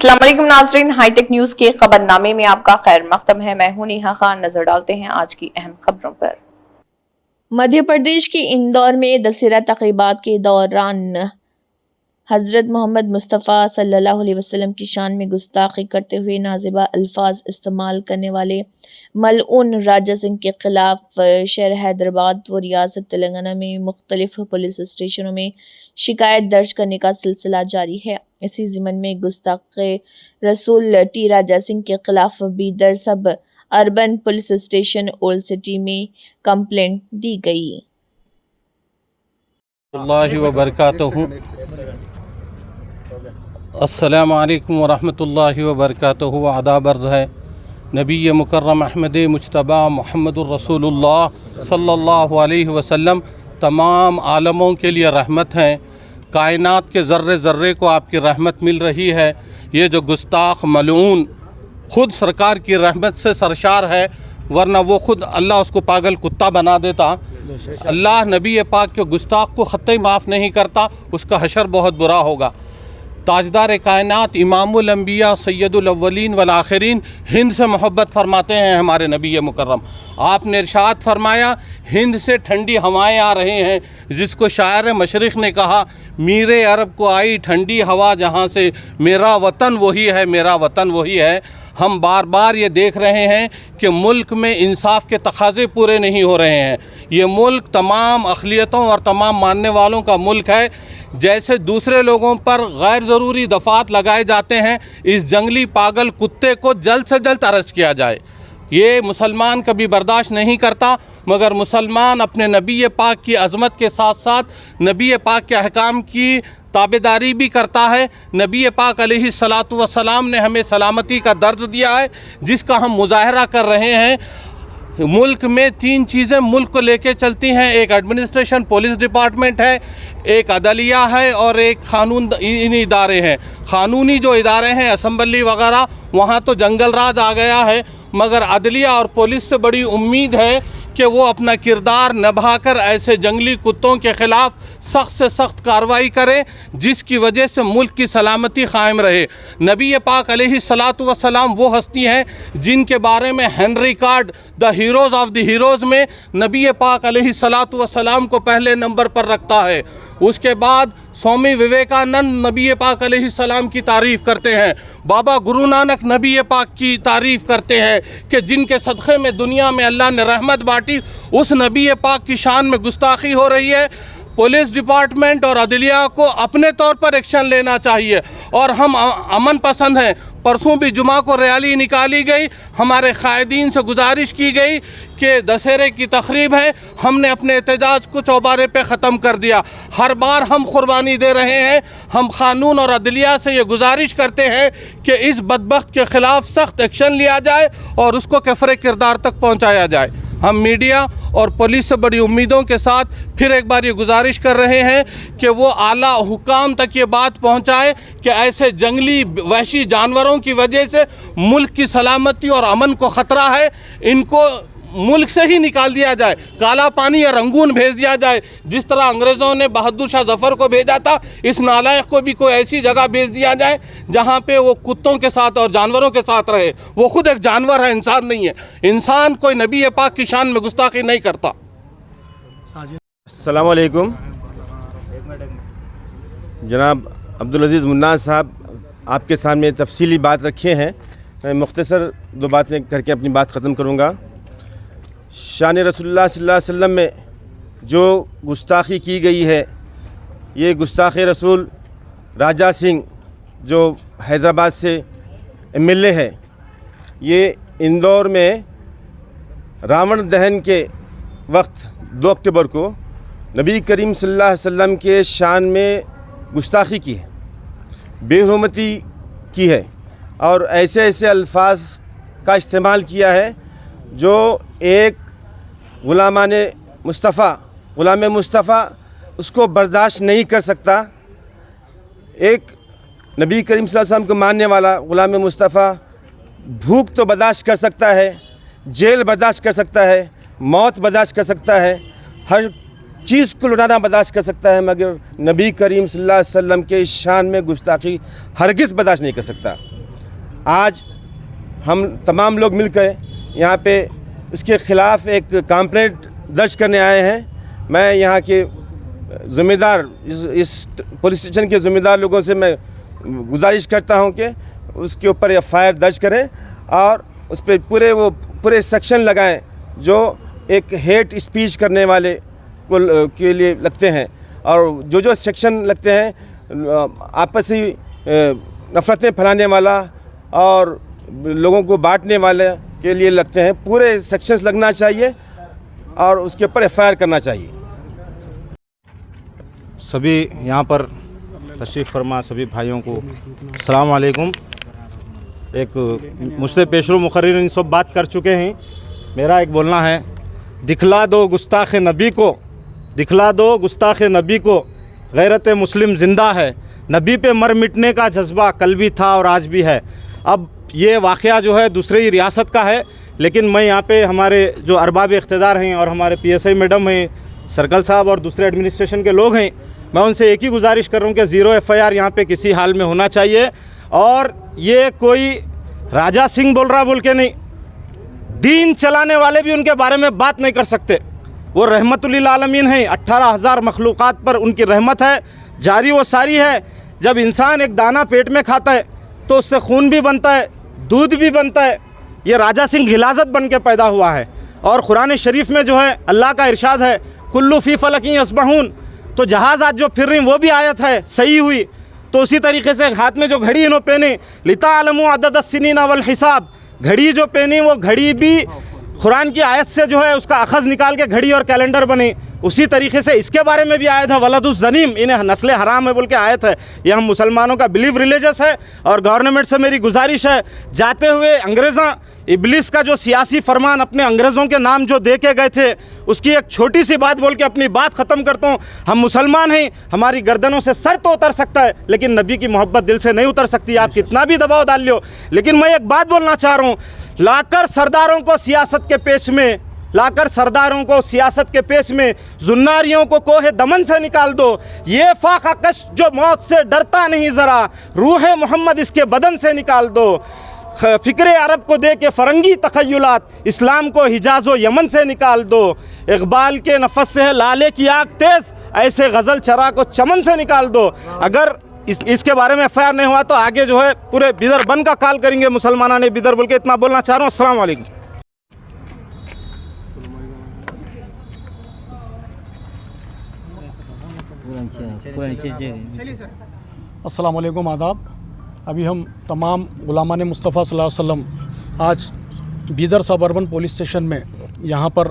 अस्सलाम वालेकुम नाज़रीन, हाईटेक न्यूज के खबरनामे में आपका खैर मक़दम है। मैं हूं नेहा खान। नजर डालते हैं आज की अहम खबरों पर। मध्य प्रदेश के इंदौर में दशहरा तक़रीबात के दौरान हज़रत मोहम्मद मुस्तफ़ा सल्लल्लाहु अलैहि वसल्लम की शान में गुस्ताखी करते हुए नाज़िबा अल्फाज इस्तेमाल करने वाले मलऊन राजा सिंह के खिलाफ शहर हैदराबाद व रियासत तेलंगाना में मुख्तलिफ पुलिस स्टेशनों में शिकायत दर्ज करने का सिलसिला जारी है। इसी ज़िमन में गुस्ताखे रसूल टी राजा सिंह के खिलाफ बीदर सब urban police station old city में कंप्लेंट दी गई। अस्सलामु अलैकुम वरहमतुल्लाहि वबरकातुहू। आदाब अर्ज़ है नबी मुकर्रम अहमद मुज्तबा मुहम्मदुर रसूलुल्लाह सल्लल्लाहु अलैहि वसल्लम तमाम आलमों के लिए रहमत हैं। कायनात के ज़र्रे ज़र्रे को आपकी रहमत मिल रही है। ये जो गुस्ताख मलऊन ख़ुद सरकार की रहमत से सरशार है, वरना वो ख़ुद अल्लाह उसको पागल कुत्ता बना देता। अल्लाह नबी पाक के गुस्ताख को ख़त्ते माफ़ नहीं करता, उसका हशर बहुत बुरा होगा। ताजदार कायनात इमामुल अंबिया सैयदुल अव्वलीन वल आखिरीन हिंद से मोहब्बत फरमाते हैं हमारे नबी मुकर्रम। आपने इरशाद फरमाया, हिंद से ठंडी हवाएं आ रहे हैं, जिसको शायर मशरिक़ ने कहा, मीरे अरब को आई ठंडी हवा जहाँ से, मेरा वतन वही है, मेरा वतन वही है। हम बार बार ये देख रहे हैं कि मुल्क में इंसाफ के तकाज़े पूरे नहीं हो रहे हैं। ये मुल्क तमाम अक़लियतों और तमाम मानने वालों का मुल्क है। जैसे दूसरे लोगों पर गैर ज़रूरी दफ़ात लगाए जाते हैं, इस जंगली पागल कुत्ते को जल्द से जल्द अरेस्ट किया जाए। ये मुसलमान कभी बर्दाश्त नहीं करता, मगर मुसलमान अपने नबी पाक की अज़मत के साथ साथ नबी पाक के अहकाम की ताबेदारी भी करता है। नबी पाक अलैहिस्सलातु वस्सलाम ने हमें सलामती का दर्ज दिया है, जिसका हम मुजाहरा कर रहे हैं। मुल्क में तीन चीज़ें मुल्क को लेके चलती हैं, एक एडमिनिस्ट्रेशन पुलिस डिपार्टमेंट है, एक अदलिया है और एक कानून इदारे हैं। कानूनी जो इदारे हैं असम्बली वगैरह, वहाँ तो जंगल राज आ गया है, मगर अदलिया और पुलिस से बड़ी उम्मीद है कि वो अपना किरदार निभाकर ऐसे जंगली कुत्तों के ख़िलाफ़ सख्त से सख्त कार्रवाई करें, जिसकी वजह से मुल्क की सलामती क़ायम रहे। नबी पाक अलैहिस्सलातु वस्सलाम वो हस्ती हैं जिनके बारे में Henry card the heroes of the heroes में नबी पाक अलैहिस्सलातु वस्सलाम को पहले नंबर पर रखता है। उसके बाद स्वामी विवेकानंद नबी पाक अलैहिस्सलाम की तारीफ़ करते हैं। बाबा गुरु नानक नबी पाक की तारीफ़ करते हैं कि जिनके सदक़े में दुनिया में अल्लाह ने रहमत बांटी, उस नबी पाक की शान में गुस्ताखी हो रही है। पुलिस डिपार्टमेंट और अदलिया को अपने तौर पर एक्शन लेना चाहिए और हम अमन पसंद हैं। परसों भी जुमा को रैली निकाली गई, हमारे कायदीन से गुजारिश की गई कि दशहरे की तक़रीब है, हमने अपने एहतजाज को चौबारे पे ख़त्म कर दिया। हर बार हम कुर्बानी दे रहे हैं। हम कानून और अदलिया से ये गुजारिश करते हैं कि इस बदबख्त के ख़िलाफ़ सख्त एक्शन लिया जाए और उसको कफ़रे किरदार तक पहुँचाया जाए। हम मीडिया और पुलिस से बड़ी उम्मीदों के साथ फिर एक बार ये गुजारिश कर रहे हैं कि वो आला हुकाम तक ये बात पहुंचाए कि ऐसे जंगली वहशी जानवरों की वजह से मुल्क की सलामती और अमन को ख़तरा है। इनको मुल्क से ही निकाल दिया जाए, काला पानी या रंगून भेज दिया जाए। जिस तरह अंग्रेज़ों ने बहादुर शाह जफ़र को भेजा था, इस नालायक को भी कोई ऐसी जगह भेज दिया जाए जहाँ पे वो कुत्तों के साथ और जानवरों के साथ रहे। वो खुद एक जानवर है, इंसान नहीं है। इंसान कोई नबी पाक की शान में गुस्ताखी नहीं करता। अस्सलामु अलैकुम। जनाब अब्दुल अज़ीज़ मुन्ना साहब आपके सामने तफसीली बात रखे हैं। मैं मुख्तसर दो बातें करके अपनी बात ख़त्म करूँगा। शान रसूलुल्लाह सल्लल्लाहु अलैहि वसल्लम में जो गुस्ताखी की गई है, ये गुस्ताख रसूल राजा सिंह जो हैदराबाद से MLA है, ये इंदौर में रावण दहन के वक्त 2 अक्टूबर को नबी करीम सल्लल्लाहु अलैहि वसल्लम के शान में गुस्ताखी की है, बेहुरमती की है और ऐसे ऐसे अल्फाज का इस्तेमाल किया है जो एक ग़ुलाम मुस्तफ़ा उसको बर्दाश्त नहीं कर सकता। एक नबी करीम सल्लल्लाहु अलैहि वसल्लम को मानने वाला ग़ुलाम मुस्तफ़ा भूख तो बर्दाश्त कर सकता है, जेल बर्दाश्त कर सकता है, मौत बर्दाश्त कर सकता है, हर चीज़ को लुटाना बर्दाश्त कर सकता है, मगर नबी करीम सल्लल्लाहु अलैहि वसल्लम के शान में गुस्ताखी हरगिज़ बर्दाश्त नहीं कर सकता। आज हम तमाम लोग मिलकर यहाँ पे उसके ख़िलाफ़ एक कंप्लेंट दर्ज करने आए हैं। मैं यहाँ के ज़िम्मेदार इस पुलिस स्टेशन के ज़िम्मेदार लोगों से मैं गुजारिश करता हूँ कि उसके ऊपर एफआईआर दर्ज करें और उस पर पूरे सेक्शन लगाएं जो एक हेट स्पीच करने वाले को के लिए लगते हैं, और जो सेक्शन लगते हैं आपसी नफ़रतें फैलाने वाला और लोगों को बांटने वाले के लिए लगते हैं, पूरे सेक्शंस लगना चाहिए और उसके ऊपर एफआईआर करना चाहिए। सभी यहाँ पर तशरीफ़ फरमा सभी भाइयों को अस्सलाम वालेकुम। एक मुझसे पेशरो मुकर्रिर सब बात कर चुके हैं, मेरा एक बोलना है, दिखला दो गुस्ताख़ नबी को, दिखला दो गुस्ताख़ नबी को, गैरत मुस्लिम ज़िंदा है, नबी पे मर मिटने का जज्बा कल भी था और आज भी है। अब ये वाक़या जो है दूसरी रियासत का है, लेकिन मैं यहाँ पे हमारे जो अरबाब इख्तिदार हैं और हमारे PSI मैडम हैं, सर्कल साहब और दूसरे एडमिनिस्ट्रेशन के लोग हैं, मैं उनसे एक ही गुजारिश कर रहा हूँ कि ज़ीरो FIR यहाँ पे किसी हाल में होना चाहिए। और ये कोई राजा सिंह बोल रहा बोल के नहीं, दीन चलाने वाले भी उनके बारे में बात नहीं कर सकते। वो रहमतुल आलमीन हैं, 18,000 मखलूक़ात पर उनकी रहमत है, जारी वो सारी है। जब इंसान एक दाना पेट में खाता है तो उससे खून भी बनता है, दूध भी बनता है। ये राजा सिंह गिलाज़त बन के पैदा हुआ है। और कुरान शरीफ में जो है अल्लाह का इरशाद है, कुल्लु फ़ी फ़लकिन यस्बहून, तो जहाज़ आज जो फिर रही वो भी आयत है, सही हुई। तो उसी तरीके से हाथ में जो घड़ी इन्होंने पहनी, लिताअलमू अददस्सिनीन वल हिसाब, घड़ी जो पहनी वो घड़ी भी कुरान की आयत से जो है उसका अखज़ निकाल के घड़ी और कैलेंडर बनी। उसी तरीके से इसके बारे में भी आयत है, वलदुज़ ज़नीम, इन्हें नस्ल हराम है बोल के आयत है। ये हम मुसलमानों का बिलीव रिलीजियस है। और गवर्नमेंट से मेरी गुजारिश है, जाते हुए अंग्रेज़ा इब्लिस का जो सियासी फरमान अपने अंग्रेज़ों के नाम जो दे के गए थे, उसकी एक छोटी सी बात बोल के अपनी बात ख़त्म करता हूँ। हम मुसलमान हैं, हमारी गर्दनों से सर तो उतर सकता है, लेकिन नबी की मोहब्बत दिल से नहीं उतर सकती। आप कितना भी दबाव डाल लो। लेकिन मैं एक बात बोलना चाह रहा हूँ, लाकर सरदारों को सियासत के पेश में, लाकर सरदारों को सियासत के पेश में जुन्नारियों को कोहे दमन से निकाल दो। ये फाका कश जो मौत से डरता नहीं ज़रा, रूह मोहम्मद इसके बदन से निकाल दो। फ़िक्र अरब को दे के फ़रंगी तख़य्युलात, इस्लाम को हिजाज़ व यमन से निकाल दो। इक़बाल के नफ़स से है लाले की आग तेज़, ऐसे गज़ल चरा को चमन से निकाल दो। अगर इसके बारे में FIR नहीं हुआ तो आगे जो है पूरे बिदर बन का काल करेंगे मुसलमाना ने बिदर बोल के। इतना बोलना चाह रहा हूँ। अस्सलाम वालेकुम। अस्सलाम वालेकुम, आदाब। अभी हम तमाम गुलामान मुस्तफ़ा सल्लल्लाहु अलैहि वसल्लम आज बीदर सब अर्बन पुलिस स्टेशन में यहाँ पर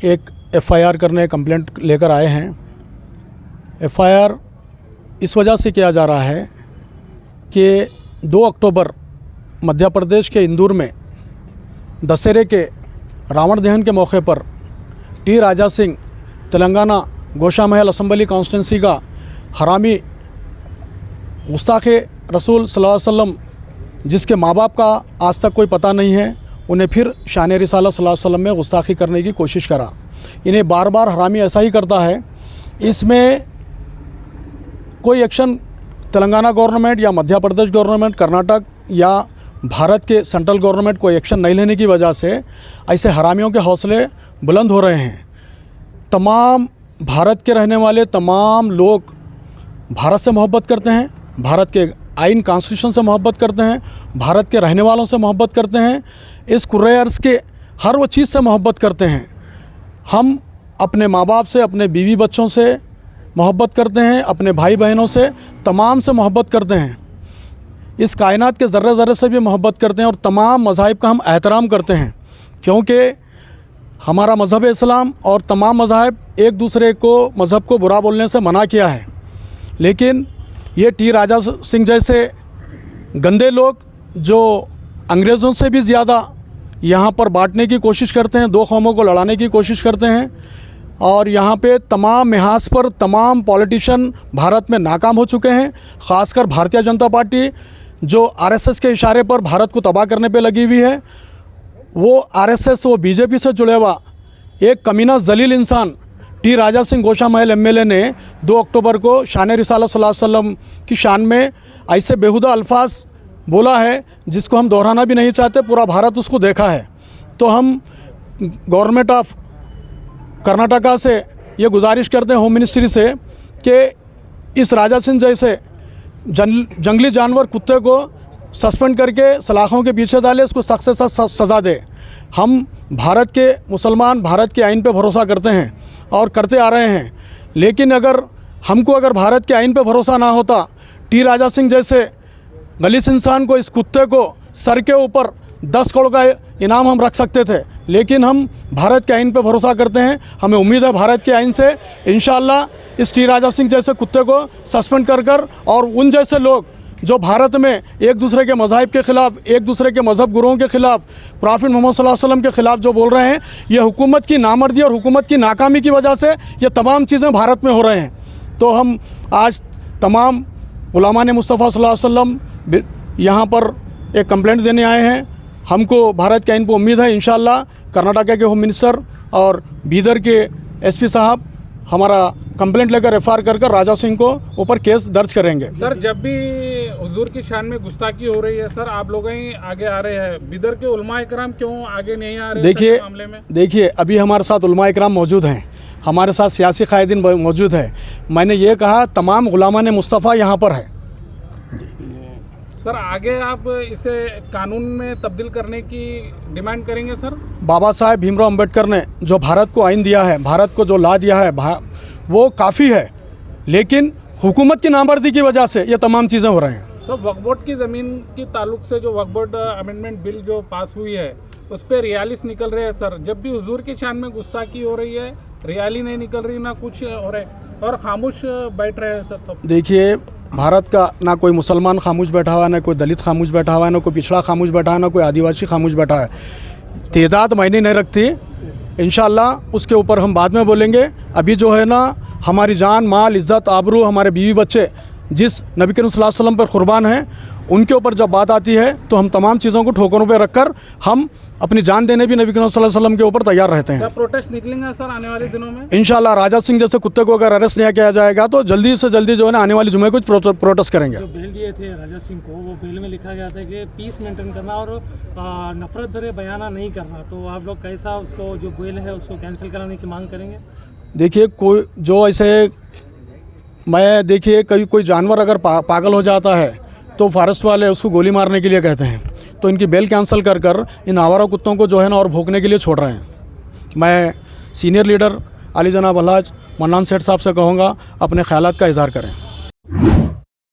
एक FIR करने कंप्लेंट लेकर आए हैं। FIR इस वजह से किया जा रहा है कि 2 अक्टूबर मध्य प्रदेश के इंदौर में दशहरे के रावण दहन के मौके पर T राजा सिंह तेलंगाना गोशा महल असम्बली कॉन्स्टिट्यूंसी का हरामी गुस्ताख़ रसूल सल्लल्लाहु अलैहि वसल्लम, जिसके माँ बाप का आज तक कोई पता नहीं है, उन्हें फिर शान रिसालत सल्लल्लाहु अलैहि वसल्लम में गुस्ताख़ी करने की कोशिश करा। इन्हें बार बार हरामी ऐसा ही करता है। इसमें कोई एक्शन तेलंगाना गवर्नमेंट या मध्य प्रदेश गवर्नमेंट, कर्नाटक या भारत के सेंट्रल गवर्नमेंट कोई एक्शन नहीं लेने की वजह से ऐसे हरामियों के हौसले बुलंद हो रहे हैं। तमाम भारत के रहने वाले तमाम लोग भारत से मोहब्बत करते हैं, भारत के आइन कॉन्स्टिट्यूशन से मोहब्बत करते हैं, भारत के रहने वालों से मोहब्बत करते हैं, इस कुर्रे अर्ज़ के हर वो चीज़ से मोहब्बत करते हैं। हम अपने माँ बाप से, अपने बीवी बच्चों से मोहब्बत करते हैं, अपने भाई बहनों से, तमाम से मोहब्बत करते हैं। इस कायनात के ज़र्रे ज़र्रे से भी मोहब्बत करते हैं और तमाम मज़ाहिब का हम एहतराम करते हैं, क्योंकि हमारा मज़हब इस्लाम और तमाम मज़ाहिब एक दूसरे को मज़हब को बुरा बोलने से मना किया है। लेकिन ये T राजा सिंह जैसे गंदे लोग जो अंग्रेज़ों से भी ज़्यादा यहाँ पर बांटने की कोशिश करते हैं, 2 कौमों को लड़ाने की कोशिश करते हैं, और यहाँ पे तमाम मिहाज पर तमाम पॉलिटिशियन भारत में नाकाम हो चुके हैं। ख़ासकर भारतीय जनता पार्टी जो RSS के इशारे पर भारत को तबाह करने पे लगी हुई है, वो RSS, वो BJP से जुड़े हुआ एक कमीना जलील इंसान T राजा सिंह गोशा महल MLA ने 2 अक्टूबर को शान रिसालत सल्लल्लाहु अलैहि वसल्लम की शान में ऐसे बेहुदा अल्फाज बोला है जिसको हम दोहराना भी नहीं चाहते, पूरा भारत उसको देखा है। तो हम गवर्नमेंट ऑफ कर्नाटका से ये गुजारिश करते हैं, होम मिनिस्ट्री से, कि इस राजा सिंह जैसे जंगली जानवर कुत्ते को सस्पेंड करके सलाखों के पीछे डाले, इसको सख्त से सख्त सज़ा दे। हम भारत के मुसलमान भारत के आइन पे भरोसा करते हैं और करते आ रहे हैं, लेकिन अगर भारत के आइन पे भरोसा ना होता, टी राजा सिंह जैसे गलीस इंसान को, इस कुत्ते को सर के ऊपर 10 करोड़ का इनाम हम रख सकते थे, लेकिन हम भारत के आइन पे भरोसा करते हैं। हमें उम्मीद है भारत के आइन से इंशाअल्लाह इस टी राजा सिंह जैसे कुत्ते को सस्पेंड कर और उन जैसे लोग जो भारत में एक दूसरे के मज़ाहिब के ख़िलाफ़, एक दूसरे के मज़हब गुरुओं के ख़िलाफ़, प्रॉफिट मोहम्मद सल्लल्लाहु अलैहि वसल्लम के ख़िलाफ़ जो बोल रहे हैं, ये हुकूमत की नामर्दी और हुकूमत की नाकामी की वजह से ये तमाम चीज़ें भारत में हो रहे हैं। तो हम आज तमाम उलमा ने मुस्तफ़ा सल्लल्लाहु अलैहि वसल्लम यहाँ पर एक कंप्लेंट देने आए हैं। हमको भारत के आइन पर उम्मीद है इंशाअल्लाह कर्नाटका के होम मिनिस्टर और बीदर के एसपी साहब हमारा कंप्लेंट लेकर एफआईआर कर राजा सिंह को ऊपर केस दर्ज करेंगे। सर, जब भी हुजूर की शान में गुस्ताखी हो रही है सर, आप लोग ही आगे आ रहे हैं, बिदर के उलमा इकराम क्यों आगे नहीं आ रहे? देखिए अभी हमारे साथ उलमा इकराम मौजूद हैं, हमारे साथ सियासी कायदीन मौजूद है। मैंने ये कहा तमाम गुलामा ने मुस्तफ़ा यहाँ पर है। सर, आगे आप इसे कानून में तब्दील करने की डिमांड करेंगे सर? बाबा साहेब भीमराव अम्बेडकर ने जो भारत को आइन दिया है, भारत को जो ला दिया है, वो काफ़ी है, लेकिन हुकूमत की नामर्दी की वजह से ये तमाम चीज़ें हो रही हैं। तो वक्फ बोर्ड की ज़मीन की ताल्लुक से जो वक्फ बोर्ड अमेंडमेंट बिल जो पास हुई है, उस पर रियालिस निकल रहे हैं सर। जब भी हुजूर की शान में गुस्ताखी हो रही है, रियाली नहीं निकल रही, ना कुछ हो रहा है और खामोश बैठ रहे हैं सर सब। देखिए भारत का ना कोई मुसलमान खामोश बैठा हुआ है, ना कोई दलित खामोश बैठा हुआ है, ना कोई पिछड़ा खामोश बैठा है, ना कोई आदिवासी खामोश बैठा है। तादाद मायने नहीं रखती, इंशाअल्लाह उसके ऊपर हम बाद में बोलेंगे। अभी जो है ना, हमारी जान माल इज़्ज़त आबरू, हमारे बीवी बच्चे जिस नबी करीम सल्लल्लाहु अलैहि वसल्लम पर कुर्बान हैं, उनके ऊपर जब बात आती है तो हम तमाम चीज़ों को ठोकरों पर रखकर हम अपनी जान देने भी नबी करीम सल्लल्लाहु अलैहि वसल्लम के ऊपर तैयार रहते हैं। प्रोटेस्ट निकलेंगे सर आने वाले दिनों में? इंशाअल्लाह राजा सिंह जैसे कुत्ते को अगर अरेस्ट नहीं किया जाएगा तो जल्दी से जल्दी जो है ना आने वाले जुमे को प्रोटेस्ट करेंगे। जो बेल दिए थे राजा सिंह को, वो बेल में लिखा गया था कि पीस मेंटेन करना और नफरत भरे बयाना नहीं करना, तो आप लोग कैसा उसको जो बेल है उसको कैंसिल कराने की मांग करेंगे? देखिए कोई जो ऐसे देखिए कोई जानवर अगर पागल हो जाता है तो फॉरेस्ट वाले उसको गोली मारने के लिए कहते हैं, तो इनकी बेल कैंसिल कर इन आवारा कुत्तों को जो है ना और भोंकने के लिए छोड़ रहे हैं। मैं सीनियर लीडर अली जनाब अलहाज मन्नान सेठ साहब से कहूँगा अपने ख्यालात का इजहार करें।